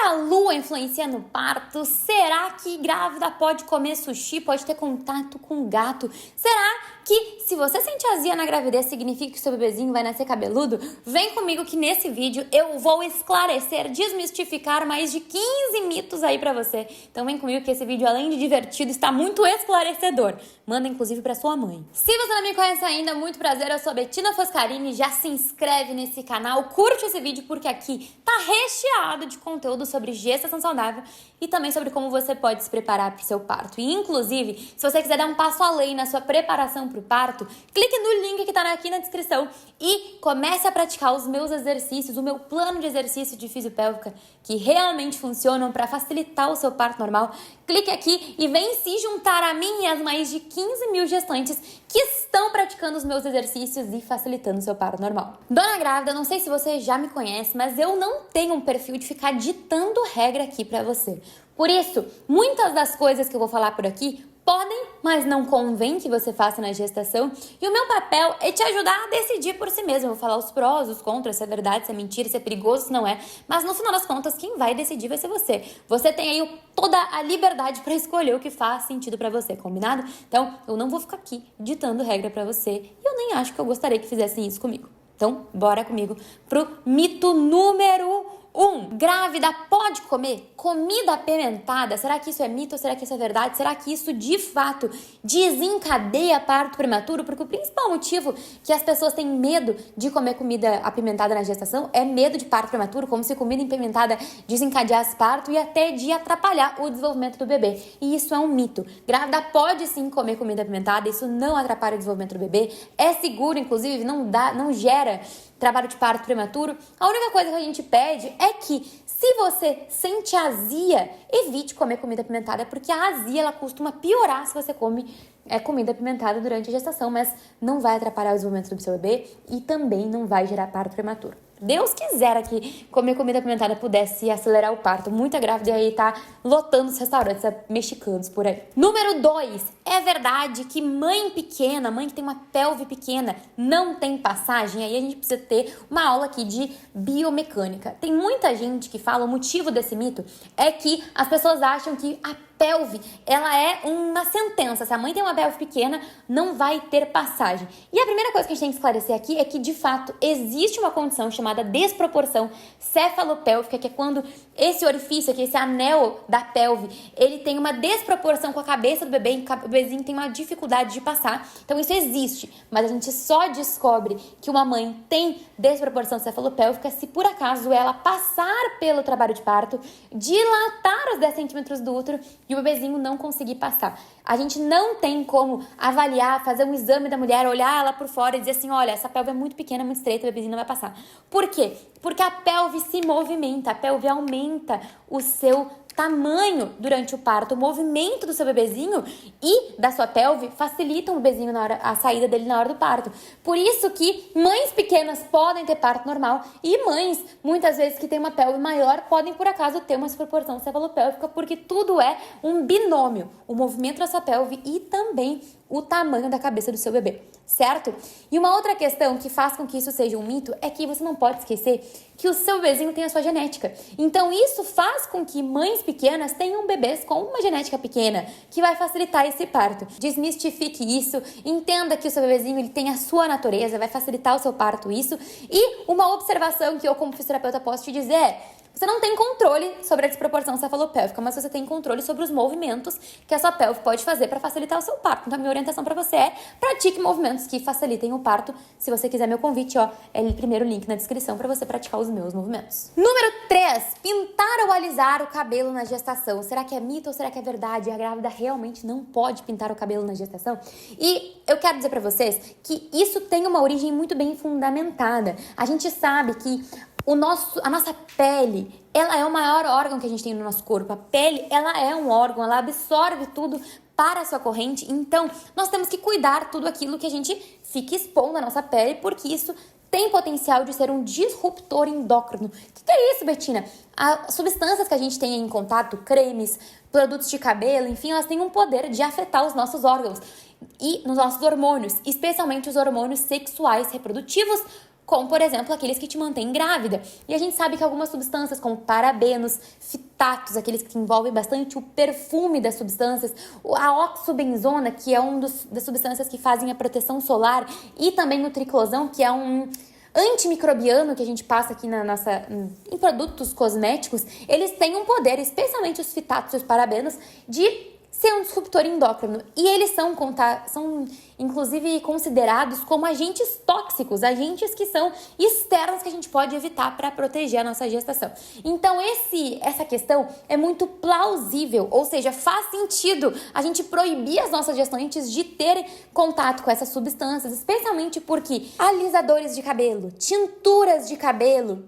a lua influencia no parto? Será que grávida pode comer sushi, pode ter contato com gato? Será que se você sente azia na gravidez significa que seu bebezinho vai nascer cabeludo? Vem comigo que nesse vídeo eu vou esclarecer, desmistificar mais de 15 mitos aí pra você. Então vem comigo que esse vídeo, além de divertido, está muito esclarecedor. Manda inclusive pra sua mãe. Se você não me conhece ainda, muito prazer, eu sou a Bettina Foscarini. Já se inscreve nesse canal, curte esse vídeo porque aqui tá recheado de conteúdo sobre gestação saudável e também sobre como você pode se preparar para o seu parto. E inclusive, se você quiser dar um passo além na sua preparação para o parto, clique no link que tá aqui na descrição e comece a praticar os meus exercícios, o meu plano de exercício de fisiopélvica que realmente funcionam para facilitar o seu parto normal. Clique aqui e vem se juntar a mim e as mais de 15 mil gestantes que estão praticando os meus exercícios e facilitando o seu parto normal. Dona grávida, não sei se você já me conhece, mas eu não tenho um perfil de ficar ditando regra aqui pra você. Por isso, muitas das coisas que eu vou falar por aqui podem, mas não convém que você faça na gestação. E o meu papel é te ajudar a decidir por si mesmo. Eu vou falar os prós, os contras, se é verdade, se é mentira, se é perigoso, se não é. Mas no final das contas, quem vai decidir vai ser você. Você tem aí toda a liberdade para escolher o que faz sentido para você, combinado? Então, eu não vou ficar aqui ditando regra para você. E eu nem acho que eu gostaria que fizessem isso comigo. Então, bora comigo pro mito número 1. Grávida pode comer comida apimentada? Será que isso é mito ou será que isso é verdade? Será que isso de fato desencadeia parto prematuro? Porque o principal motivo que as pessoas têm medo de comer comida apimentada na gestação é medo de parto prematuro, como se comida apimentada desencadeasse parto e até de atrapalhar o desenvolvimento do bebê. E isso é um mito. Grávida pode sim comer comida apimentada, isso não atrapalha o desenvolvimento do bebê, é seguro, inclusive não gera trabalho de parto prematuro. A única coisa que a gente pede é que, se você sente azia, evite comer comida apimentada, porque a azia ela costuma piorar se você come comida apimentada durante a gestação, mas não vai atrapalhar o desenvolvimento do seu bebê e também não vai gerar parto prematuro. Deus quisera que comer comida apimentada pudesse acelerar o parto. Muita grávida aí tá lotando os restaurantes mexicanos por aí. Número 2. É verdade que mãe pequena, mãe que tem uma pelve pequena, não tem passagem? Aí a gente precisa ter uma aula aqui de biomecânica. Tem muita gente que fala, o motivo desse mito é que as pessoas acham que a pelve, ela é uma sentença. Se a mãe tem uma pelve pequena, não vai ter passagem. E a primeira coisa que a gente tem que esclarecer aqui é que, de fato, existe uma condição chamada desproporção cefalopélvica, que é quando esse orifício aqui, esse anel da pelve, ele tem uma desproporção com a cabeça do bebê, e o bebezinho tem uma dificuldade de passar. Então, isso existe, mas a gente só descobre que uma mãe tem desproporção cefalopélvica se, por acaso, ela passar pelo trabalho de parto, dilatar os 10 centímetros do útero e o bebezinho não conseguir passar. A gente não tem como avaliar, fazer um exame da mulher, olhar ela por fora e dizer assim, olha, essa pelve é muito pequena, muito estreita, o bebezinho não vai passar. Por quê? Porque a pelve se movimenta, a pelve aumenta o seu tamanho durante o parto. O movimento do seu bebezinho e da sua pelve facilitam o bebezinho a saída dele na hora do parto. Por isso que mães pequenas podem ter parto normal e mães, muitas vezes, que têm uma pelve maior, podem, por acaso, ter uma desproporção cefalopélvica, porque tudo é um binômio. O movimento da sua pelve e também o tamanho da cabeça do seu bebê, certo? E uma outra questão que faz com que isso seja um mito é que você não pode esquecer que o seu bebezinho tem a sua genética. Então isso faz com que mães pequenas tenham bebês com uma genética pequena, que vai facilitar esse parto. Desmistifique isso, entenda que o seu bebezinho ele tem a sua natureza, vai facilitar o seu parto isso. E uma observação que eu como fisioterapeuta posso te dizer é: você não tem controle sobre a desproporção cefalopélvica, mas você tem controle sobre os movimentos que a sua pelve pode fazer para facilitar o seu parto. Então, a minha orientação para você é: pratique movimentos que facilitem o parto. Se você quiser meu convite, é o primeiro link na descrição para você praticar os meus movimentos. Número 3. Pintar ou alisar o cabelo na gestação. Será que é mito ou será que é verdade? A grávida realmente não pode pintar o cabelo na gestação? E eu quero dizer para vocês que isso tem uma origem muito bem fundamentada. A gente sabe que a nossa pele, ela é o maior órgão que a gente tem no nosso corpo. A pele, ela é um órgão, ela absorve tudo para a sua corrente. Então, nós temos que cuidar tudo aquilo que a gente fica expondo à nossa pele, porque isso tem potencial de ser um disruptor endócrino. O que é isso, Bettina? As substâncias que a gente tem em contato, cremes, produtos de cabelo, enfim, elas têm um poder de afetar os nossos órgãos e nos nossos hormônios, especialmente os hormônios sexuais reprodutivos, como, por exemplo, aqueles que te mantêm grávida. E a gente sabe que algumas substâncias, como parabenos, fitatos, aqueles que envolvem bastante o perfume das substâncias, a oxibenzona, que é das substâncias que fazem a proteção solar, e também o triclosan, que é um antimicrobiano que a gente passa aqui em produtos cosméticos, eles têm um poder, especialmente os fitatos e os parabenos, de ser um disruptor endócrino. E eles são inclusive considerados como agentes tóxicos, agentes que são externos que a gente pode evitar para proteger a nossa gestação. Então essa questão é muito plausível, ou seja, faz sentido a gente proibir as nossas gestantes de ter contato com essas substâncias, especialmente porque alisadores de cabelo, tinturas de cabelo,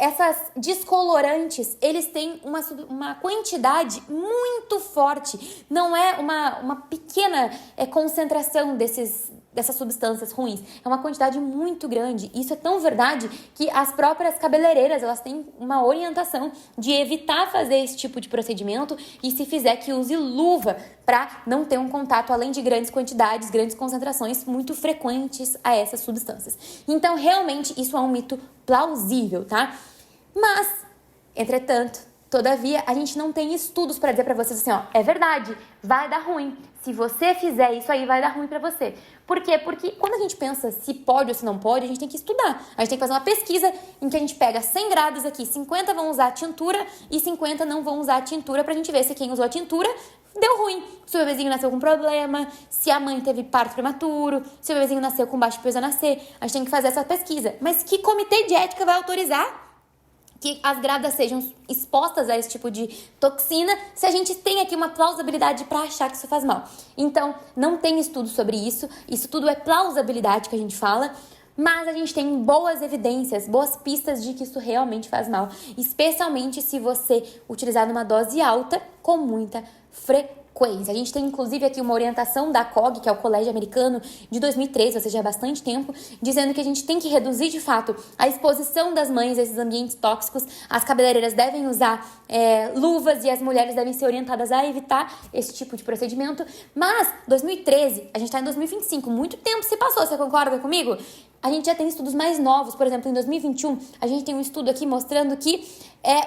essas descolorantes, eles têm uma quantidade muito forte. Não é uma pequena concentração dessas substâncias ruins. É uma quantidade muito grande. Isso é tão verdade que as próprias cabeleireiras, elas têm uma orientação de evitar fazer esse tipo de procedimento e, se fizer, que use luva para não ter um contato, além de grandes quantidades, grandes concentrações muito frequentes a essas substâncias. Então, realmente, isso é um mito plausível, tá? Mas, entretanto, todavia, a gente não tem estudos para dizer para vocês assim, ó, é verdade, vai dar ruim. Se você fizer isso aí, vai dar ruim para você. Por quê? Porque quando a gente pensa se pode ou se não pode, a gente tem que estudar. A gente tem que fazer uma pesquisa em que a gente pega 100 grávidas aqui, 50 vão usar tintura e 50 não vão usar tintura, pra gente ver se quem usou a tintura deu ruim. Se o bebezinho nasceu com problema, se a mãe teve parto prematuro, se o bebezinho nasceu com baixo peso a nascer. A gente tem que fazer essa pesquisa. Mas que comitê de ética vai autorizar que as grávidas sejam expostas a esse tipo de toxina, se a gente tem aqui uma plausibilidade para achar que isso faz mal? Então, não tem estudo sobre isso. Isso tudo é plausibilidade que a gente fala. Mas a gente tem boas evidências, boas pistas de que isso realmente faz mal. Especialmente se você utilizar numa dose alta com muita frequência. A gente tem, inclusive, aqui uma orientação da COG, que é o Colégio Americano, de 2013, ou seja, há bastante tempo, dizendo que a gente tem que reduzir, de fato, a exposição das mães a esses ambientes tóxicos. As cabeleireiras devem usar luvas e as mulheres devem ser orientadas a evitar esse tipo de procedimento. Mas, 2013, a gente está em 2025, muito tempo se passou, você concorda comigo? A gente já tem estudos mais novos, por exemplo, em 2021, a gente tem um estudo aqui mostrando que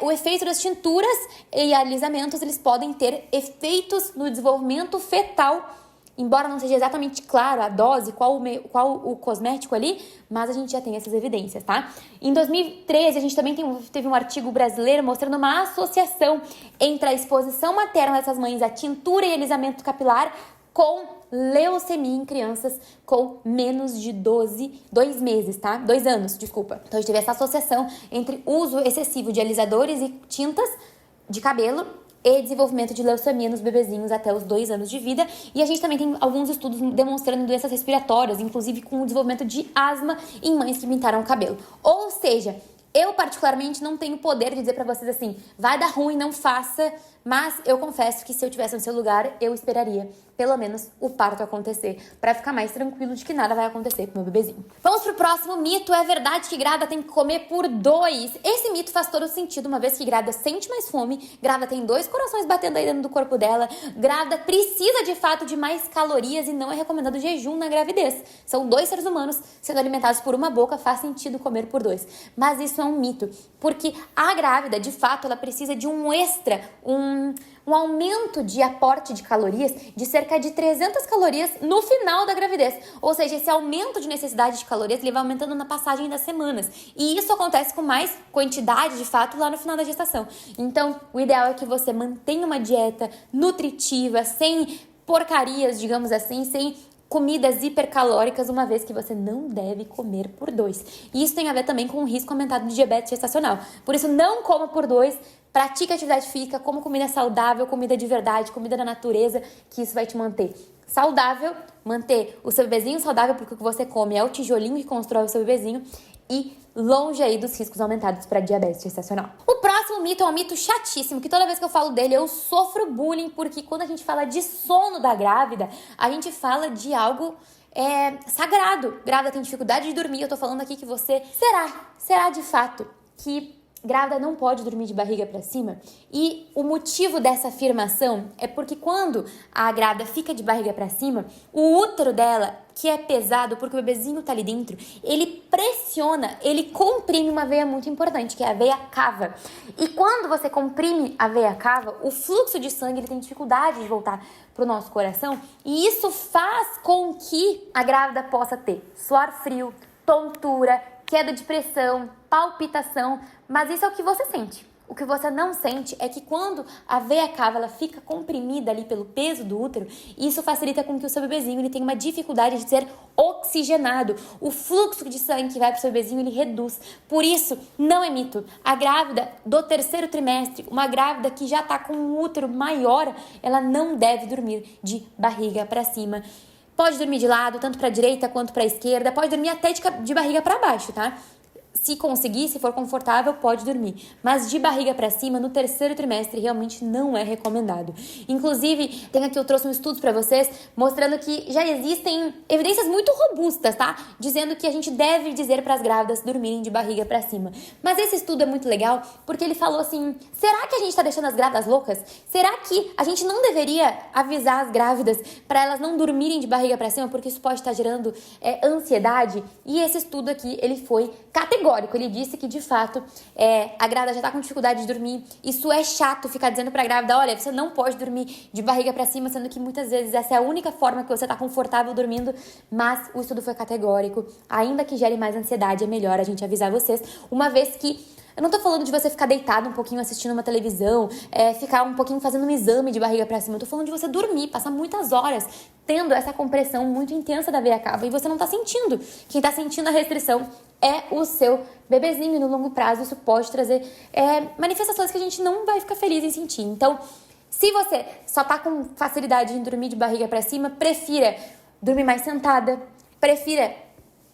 o efeito das tinturas e alisamentos, eles podem ter efeitos no desenvolvimento fetal, embora não seja exatamente claro a dose, qual o cosmético ali, mas a gente já tem essas evidências, tá? Em 2013, a gente também teve um artigo brasileiro mostrando uma associação entre a exposição materna dessas mães à tintura e alisamento capilar com leucemia em crianças com menos de 2 meses, tá? 2 anos, desculpa. Então, a gente teve essa associação entre uso excessivo de alisadores e tintas de cabelo e desenvolvimento de leucemia nos bebezinhos até os 2 anos de vida. E a gente também tem alguns estudos demonstrando doenças respiratórias, inclusive com o desenvolvimento de asma em mães que pintaram o cabelo. Ou seja, eu particularmente não tenho poder de dizer pra vocês assim, vai dar ruim, não faça, mas eu confesso que se eu tivesse no seu lugar, eu esperaria pelo menos o parto acontecer, pra ficar mais tranquilo de que nada vai acontecer com o meu bebezinho. Vamos pro próximo mito. É verdade que grávida tem que comer por 2? Esse mito faz todo sentido, uma vez que grávida sente mais fome, grávida tem 2 corações batendo aí dentro do corpo dela, grávida precisa de fato de mais calorias e não é recomendado jejum na gravidez. São 2 seres humanos sendo alimentados por uma boca, faz sentido comer por 2. Mas isso é um mito, porque a grávida, de fato, ela precisa de um extra, um aumento de aporte de calorias de cerca de 300 calorias no final da gravidez. Ou seja, esse aumento de necessidade de calorias ele vai aumentando na passagem das semanas. E isso acontece com mais quantidade, de fato, lá no final da gestação. Então, o ideal é que você mantenha uma dieta nutritiva, sem porcarias, digamos assim, sem comidas hipercalóricas, uma vez que você não deve comer por 2. E isso tem a ver também com o risco aumentado de diabetes gestacional. Por isso, não coma por 2, pratique atividade física, coma comida saudável, comida de verdade, comida da natureza, que isso vai te manter saudável, manter o seu bebezinho saudável, porque o que você come é o tijolinho que constrói o seu bebezinho, e longe aí dos riscos aumentados para diabetes gestacional. O próximo mito é um mito chatíssimo, que toda vez que eu falo dele eu sofro bullying, porque quando a gente fala de sono da grávida, a gente fala de algo sagrado. Grávida tem dificuldade de dormir, eu tô falando aqui que você... Será de fato que grávida não pode dormir de barriga para cima, e o motivo dessa afirmação é porque quando a grávida fica de barriga para cima, o útero dela, que é pesado porque o bebezinho tá ali dentro, ele pressiona, ele comprime uma veia muito importante, que é a veia cava. E quando você comprime a veia cava, o fluxo de sangue ele tem dificuldade de voltar pro nosso coração, e isso faz com que a grávida possa ter suor frio, tontura, queda de pressão, palpitação, mas isso é o que você sente. O que você não sente é que quando a veia cava ela fica comprimida ali pelo peso do útero, isso facilita com que o seu bebezinho ele tenha uma dificuldade de ser oxigenado. O fluxo de sangue que vai para o seu bebezinho ele reduz. Por isso, não é mito. A grávida do terceiro trimestre, uma grávida que já está com um útero maior, ela não deve dormir de barriga para cima. Pode dormir de lado, tanto para a direita quanto para a esquerda. Pode dormir até de barriga para baixo, tá? Se conseguir, se for confortável, pode dormir. Mas de barriga para cima, no terceiro trimestre, realmente não é recomendado. Inclusive, eu trouxe um estudo para vocês mostrando que já existem evidências muito robustas, tá? Dizendo que a gente deve dizer para as grávidas dormirem de barriga para cima. Mas esse estudo é muito legal porque ele falou assim: será que a gente tá deixando as grávidas loucas? Será que a gente não deveria avisar as grávidas para elas não dormirem de barriga para cima porque isso pode estar gerando ansiedade? E esse estudo aqui, ele foi categórico. Ele disse que, de fato, a grávida já tá com dificuldade de dormir. Isso é chato, ficar dizendo pra grávida: olha, você não pode dormir de barriga pra cima, sendo que muitas vezes essa é a única forma que você tá confortável dormindo. Mas o estudo foi categórico. Ainda que gere mais ansiedade, é melhor a gente avisar vocês, uma vez que eu não tô falando de você ficar deitado um pouquinho assistindo uma televisão, ficar um pouquinho fazendo um exame de barriga pra cima. Eu tô falando de você dormir, passar muitas horas tendo essa compressão muito intensa da veia cava e você não tá sentindo. Quem tá sentindo a restrição é o seu bebezinho, e no longo prazo isso pode trazer manifestações que a gente não vai ficar feliz em sentir. Então, se você só tá com facilidade em dormir de barriga pra cima, prefira dormir mais sentada, prefira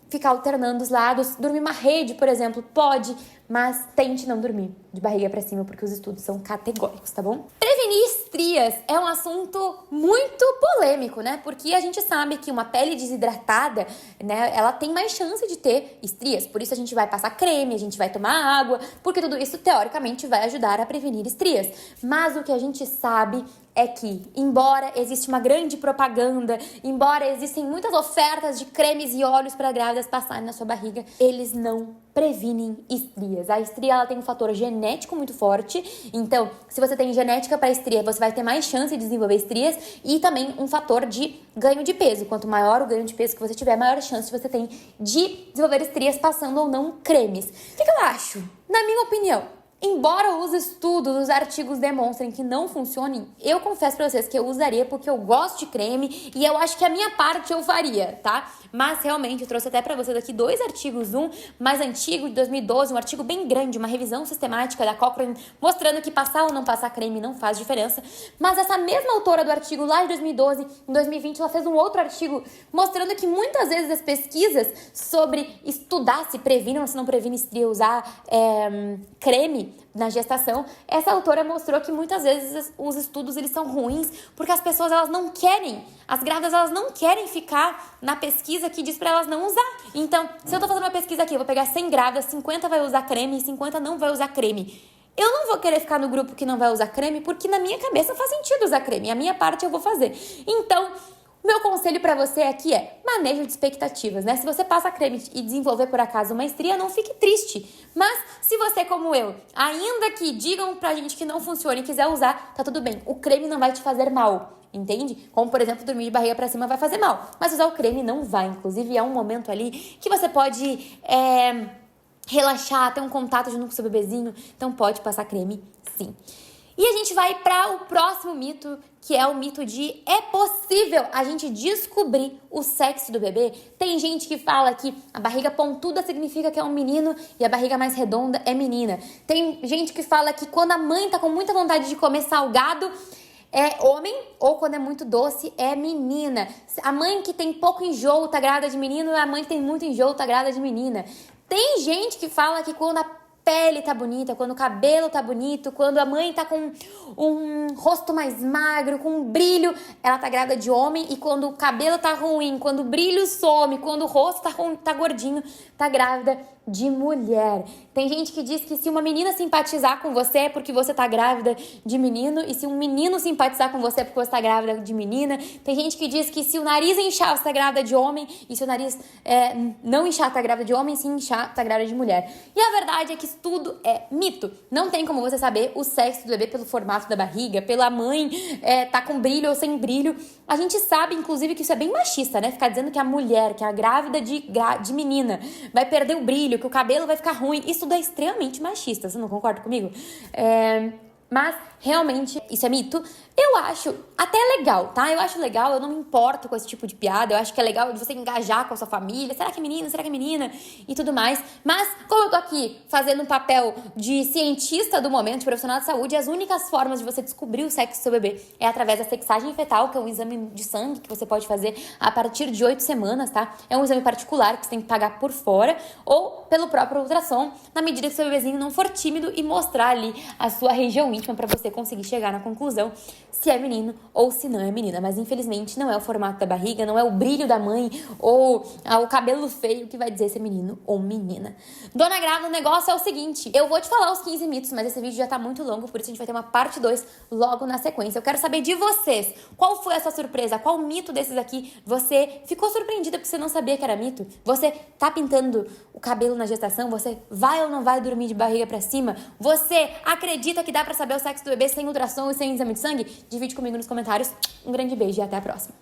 ficar alternando os lados, dormir uma rede, por exemplo, pode, mas tente não dormir de barriga pra cima, porque os estudos são categóricos, tá bom? Prevenir estrias é um assunto muito polêmico, né? Porque a gente sabe que uma pele desidratada, né, ela tem mais chance de ter estrias. Por isso a gente vai passar creme, a gente vai tomar água, porque tudo isso, teoricamente, vai ajudar a prevenir estrias. Mas o que a gente sabe é que, embora existe uma grande propaganda, embora existem muitas ofertas de cremes e óleos para grávidas passarem na sua barriga, eles não previnem estrias. A estria ela tem um fator genético muito forte, então se você tem genética para estria, você vai ter mais chance de desenvolver estrias, e também um fator de ganho de peso. Quanto maior o ganho de peso que você tiver, maior chance você tem de desenvolver estrias passando ou não cremes. O que eu acho? Na minha opinião, embora os estudos, os artigos demonstrem que não funcionem, eu confesso pra vocês que eu usaria porque eu gosto de creme e eu acho que a minha parte eu faria, tá? Mas realmente eu trouxe até pra vocês aqui 2 artigos, um mais antigo, de 2012, um artigo bem grande, uma revisão sistemática da Cochrane, mostrando que passar ou não passar creme não faz diferença. Mas essa mesma autora do artigo lá de 2012, em 2020, ela fez um outro artigo mostrando que muitas vezes as pesquisas sobre estudar se previne ou se não previne estria, usar creme na gestação, essa autora mostrou que muitas vezes os estudos eles são ruins porque as pessoas elas não querem, as grávidas elas não querem ficar na pesquisa que diz pra elas não usar. Então, se eu tô fazendo uma pesquisa aqui, eu vou pegar 100 grávidas, 50 vai usar creme e 50 não vai usar creme. Eu não vou querer ficar no grupo que não vai usar creme porque na minha cabeça faz sentido usar creme, a minha parte eu vou fazer. Então, meu conselho pra você aqui é manejo de expectativas, né? Se você passa creme e desenvolver por acaso uma estria, não fique triste. Mas se você, como eu, ainda que digam pra gente que não funciona e quiser usar, tá tudo bem. O creme não vai te fazer mal, entende? Como, por exemplo, dormir de barriga pra cima vai fazer mal. Mas usar o creme não vai. Inclusive, é um momento ali que você pode relaxar, ter um contato junto com o seu bebezinho. Então, pode passar creme, sim. E a gente vai para o próximo mito, que é o mito de é possível a gente descobrir o sexo do bebê? Tem gente que fala que a barriga pontuda significa que é um menino e a barriga mais redonda é menina. Tem gente que fala que quando a mãe tá com muita vontade de comer salgado é homem, ou quando é muito doce é menina. A mãe que tem pouco enjoo tá grávida de menino e a mãe que tem muito enjoo tá grávida de menina. Tem gente que fala que quando a pele tá bonita, quando o cabelo tá bonito, quando a mãe tá com um rosto mais magro, com um brilho, ela tá grávida de homem, e quando o cabelo tá ruim, quando o brilho some, quando o rosto tá gordinho, tá grávida de mulher. Tem gente que diz que se uma menina simpatizar com você é porque você tá grávida de menino, e se um menino simpatizar com você é porque você tá grávida de menina. Tem gente que diz que se o nariz inchar, você tá grávida de homem, e se o nariz não inchar, tá grávida de homem, se inchar, tá grávida de mulher. E a verdade é que isso tudo é mito. Não tem como você saber o sexo do bebê pelo formato da barriga, pela mãe tá com brilho ou sem brilho. A gente sabe, inclusive, que isso é bem machista, né? Ficar dizendo que a mulher, que a grávida de menina, vai perder o brilho, que o cabelo vai ficar ruim. Isso tudo é extremamente machista, você não concorda comigo? Mas, realmente, isso é mito. Eu acho até legal, tá? Eu acho legal, eu não me importo com esse tipo de piada. Eu acho que é legal você engajar com a sua família. Será que é menino? Será que é menina? E tudo mais. Mas, como eu tô aqui fazendo um papel de cientista do momento, de profissional de saúde, as únicas formas de você descobrir o sexo do seu bebê é através da sexagem fetal, que é um exame de sangue que você pode fazer a partir de 8 semanas, tá? É um exame particular que você tem que pagar por fora, ou pelo próprio ultrassom, na medida que seu bebezinho não for tímido, e mostrar ali a sua região íntima para você conseguir chegar na conclusão se é menino ou se não é menina. Mas infelizmente não é o formato da barriga, não é o brilho da mãe ou o cabelo feio que vai dizer se é menino ou menina. Dona Grávida, o negócio é o seguinte: eu vou te falar os 15 mitos, mas esse vídeo já tá muito longo, por isso a gente vai ter uma parte 2 logo na sequência. Eu quero saber de vocês, qual foi a sua surpresa? Qual mito desses aqui você ficou surpreendida porque você não sabia que era mito? Você tá pintando o cabelo na gestação? Você vai ou não vai dormir de barriga pra cima? Você acredita que dá pra saber o sexo do bebê sem ultrassom e sem exame de sangue? Divide comigo nos comentários. Um grande beijo e até a próxima.